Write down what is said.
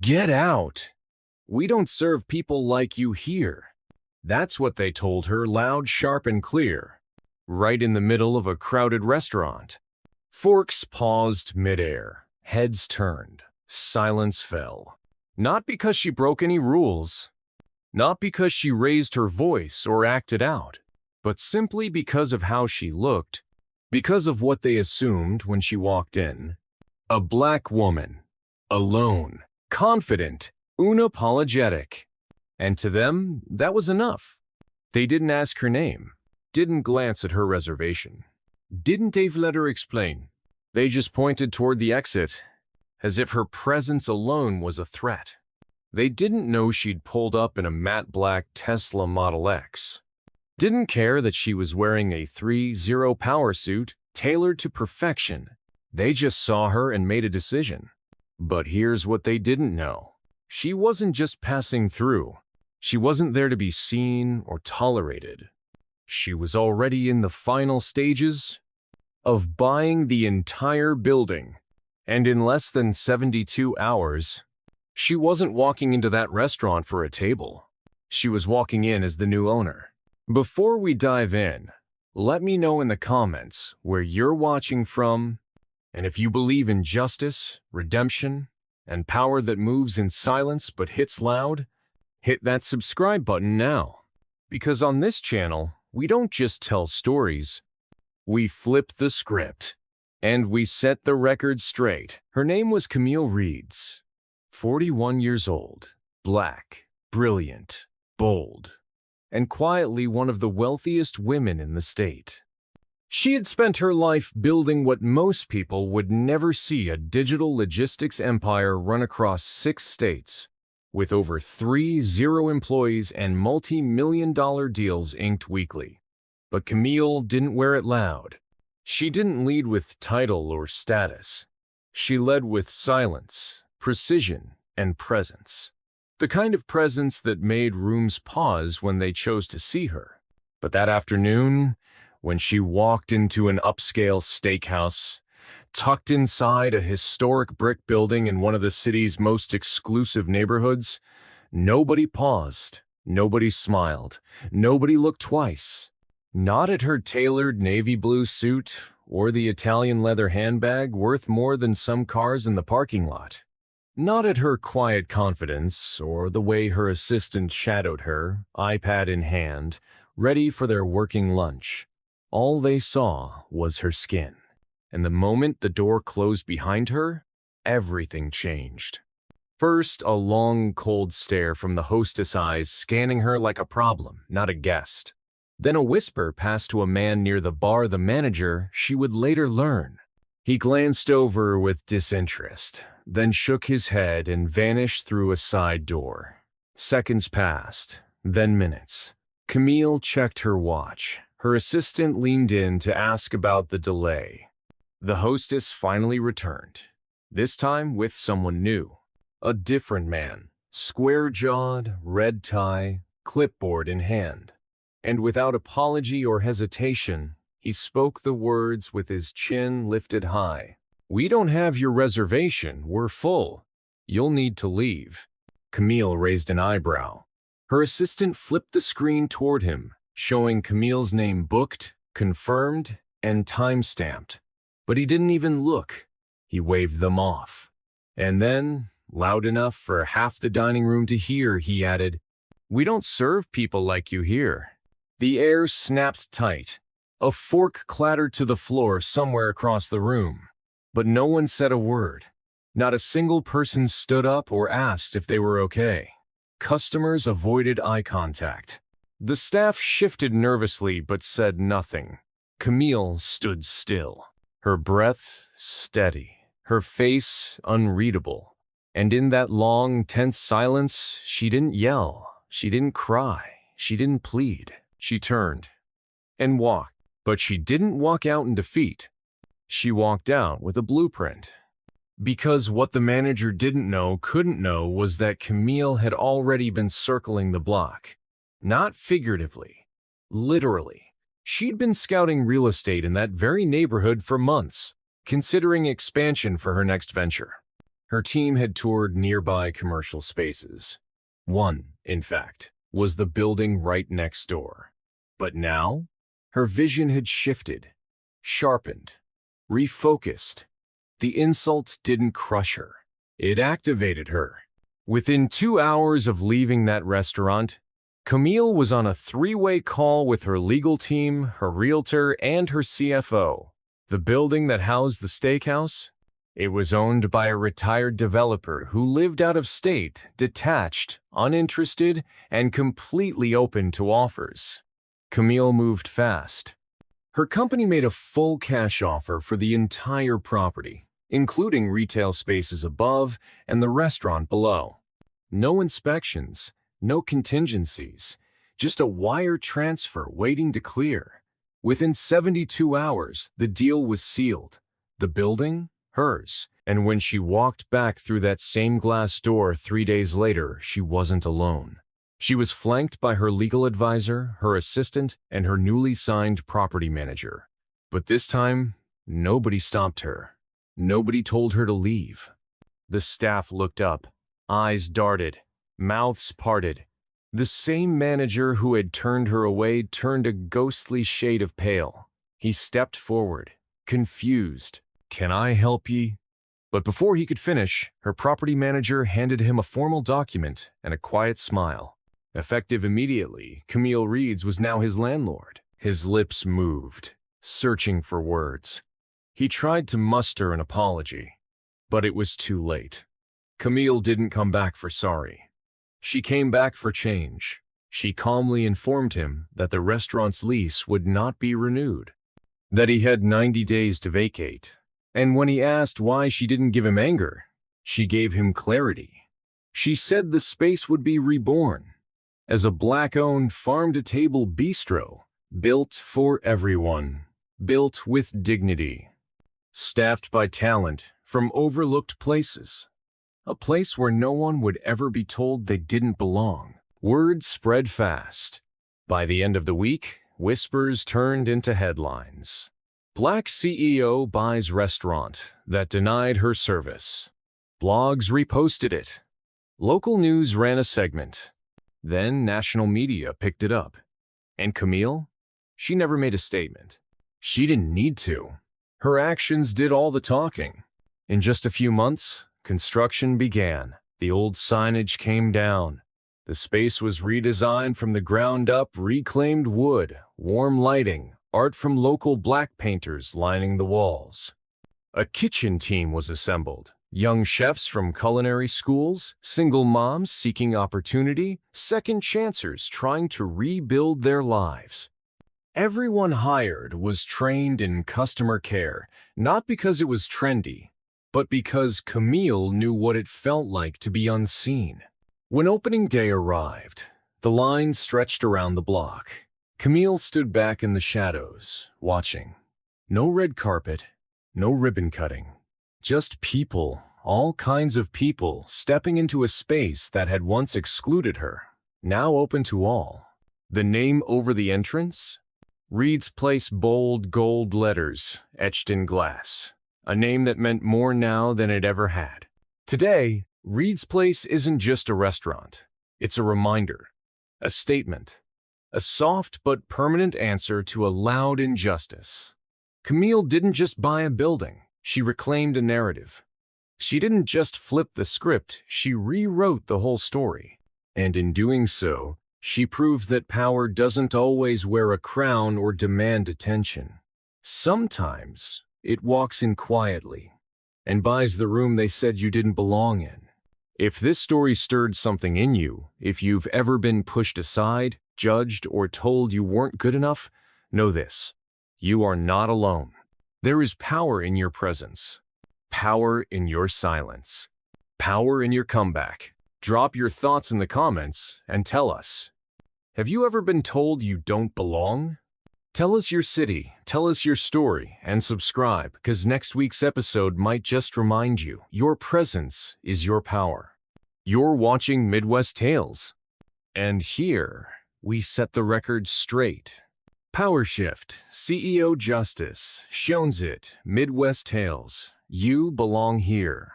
"Get out! We don't serve people like you here." That's what they told her, loud, sharp, and clear, right in the middle of a crowded restaurant. Forks paused midair, heads turned, silence fell. Not because she broke any rules, not because she raised her voice or acted out, but simply because of how she looked, because of what they assumed when she walked in. A black woman, alone, confident, unapologetic. And to them, that was enough. They didn't ask her name, didn't glance at her reservation, didn't even let her explain. They just pointed toward the exit, as if her presence alone was a threat. They didn't know she'd pulled up in a matte black Tesla Model X. Didn't care that she was wearing a 3-0 power suit tailored to perfection. They just saw her and made a decision. But here's what they didn't know. She wasn't just passing through. She wasn't there to be seen or tolerated. She was already in the final stages of buying the entire building. And in less than 72 hours, she wasn't walking into that restaurant for a table. She was walking in as the new owner. Before we dive in, let me know in the comments where you're watching from, and if you believe in justice, redemption, and power that moves in silence but hits loud. Hit that subscribe button now. Because on this channel, we don't just tell stories, we flip the script. And we set the record straight. Her name was Camille Reeds, 41 years old, black, brilliant, bold, and quietly one of the wealthiest women in the state. She had spent her life building what most people would never see: a digital logistics empire run across 6 states, with over 30 employees and multi-million-dollar deals inked weekly. But Camille didn't wear it loud. She didn't lead with title or status. She led with silence, precision, and presence. The kind of presence that made rooms pause when they chose to see her. But that afternoon, when she walked into an upscale steakhouse, tucked inside a historic brick building in one of the city's most exclusive neighborhoods, nobody paused, nobody smiled, nobody looked twice. Not at her tailored navy blue suit or the Italian leather handbag worth more than some cars in the parking lot. Not at her quiet confidence or the way her assistant shadowed her, iPad in hand, ready for their working lunch. All they saw was her skin. And the moment the door closed behind her, everything changed. First, a long, cold stare from the hostess' eyes, scanning her like a problem, not a guest. Then a whisper passed to a man near the bar, the manager, she would later learn. He glanced over with disinterest, then shook his head and vanished through a side door. Seconds passed, then minutes. Camille checked her watch. Her assistant leaned in to ask about the delay. The hostess finally returned, this time with someone new. A different man, square-jawed, red tie, clipboard in hand. And without apology or hesitation, he spoke the words with his chin lifted high. "We don't have your reservation, we're full. You'll need to leave." Camille raised an eyebrow. Her assistant flipped the screen toward him, showing Camille's name booked, confirmed, and time-stamped. But he didn't even look. He waved them off. And then, loud enough for half the dining room to hear, he added, "We don't serve people like you here." The air snapped tight. A fork clattered to the floor somewhere across the room. But no one said a word. Not a single person stood up or asked if they were okay. Customers avoided eye contact. The staff shifted nervously but said nothing. Camille stood still, her breath steady, her face unreadable. And in that long, tense silence, she didn't yell, she didn't cry, she didn't plead. She turned and walked, but she didn't walk out in defeat. She walked out with a blueprint. Because what the manager didn't know, couldn't know, was that Camille had already been circling the block. Not figuratively, literally. She'd been scouting real estate in that very neighborhood for months, considering expansion for her next venture. Her team had toured nearby commercial spaces. One, in fact, was the building right next door. But now, her vision had shifted, sharpened, refocused. The insult didn't crush her. It activated her. Within 2 hours of leaving that restaurant, Camille was on a three-way call with her legal team, her realtor, and her CFO. The building that housed the steakhouse? It was owned by a retired developer who lived out of state, detached, uninterested, and completely open to offers. Camille moved fast. Her company made a full cash offer for the entire property, including retail spaces above and the restaurant below. No inspections, no contingencies, just a wire transfer waiting to clear. Within 72 hours, the deal was sealed. The building, hers. And when she walked back through that same glass door 3 days later, she wasn't alone. She was flanked by her legal advisor, her assistant, and her newly signed property manager. But this time, nobody stopped her. Nobody told her to leave. The staff looked up, eyes darted, mouths parted. The same manager who had turned her away turned a ghostly shade of pale. He stepped forward, confused. "Can I help ye?" But before he could finish, her property manager handed him a formal document and a quiet smile. Effective immediately, Camille Reeds was now his landlord. His lips moved, searching for words. He tried to muster an apology, but it was too late. Camille didn't come back for sorry. She came back for change. She calmly informed him that the restaurant's lease would not be renewed, that he had 90 days to vacate. And when he asked why she didn't give him anger, she gave him clarity. She said the space would be reborn as a Black-owned farm-to-table bistro, built for everyone, built with dignity, staffed by talent from overlooked places, a place where no one would ever be told they didn't belong. Word spread fast. By the end of the week, whispers turned into headlines. Black CEO buys restaurant that denied her service. Blogs reposted it. Local news ran a segment. Then national media picked it up. And Camille? She never made a statement. She didn't need to. Her actions did all the talking. In just a few months, construction began. The old signage came down. The space was redesigned from the ground up, reclaimed wood, warm lighting, art from local Black painters lining the walls. A kitchen team was assembled. Young chefs from culinary schools, single moms seeking opportunity, second chancers trying to rebuild their lives. Everyone hired was trained in customer care, not because it was trendy, but because Camille knew what it felt like to be unseen. When opening day arrived, the line stretched around the block. Camille stood back in the shadows, watching. No red carpet, no ribbon cutting. Just people, all kinds of people, stepping into a space that had once excluded her, now open to all. The name over the entrance? Reed's Place, bold gold letters etched in glass. A name that meant more now than it ever had. Today, Reed's Place isn't just a restaurant. It's a reminder, a statement, a soft but permanent answer to a loud injustice. Camille didn't just buy a building. She reclaimed a narrative. She didn't just flip the script, she rewrote the whole story. And in doing so, she proved that power doesn't always wear a crown or demand attention. Sometimes it walks in quietly and buys the room they said you didn't belong in. If this story stirred something in you, if you've ever been pushed aside, judged, or told you weren't good enough, know this: you are not alone. There is power in your presence, power in your silence, power in your comeback. Drop your thoughts in the comments and tell us. Have you ever been told you don't belong? Tell us your city, tell us your story, and subscribe, because next week's episode might just remind you your presence is your power. You're watching Midwest Tales. And here, we set the record straight. Power Shift, CEO Justice, Shones It, Midwest Tales. You belong here.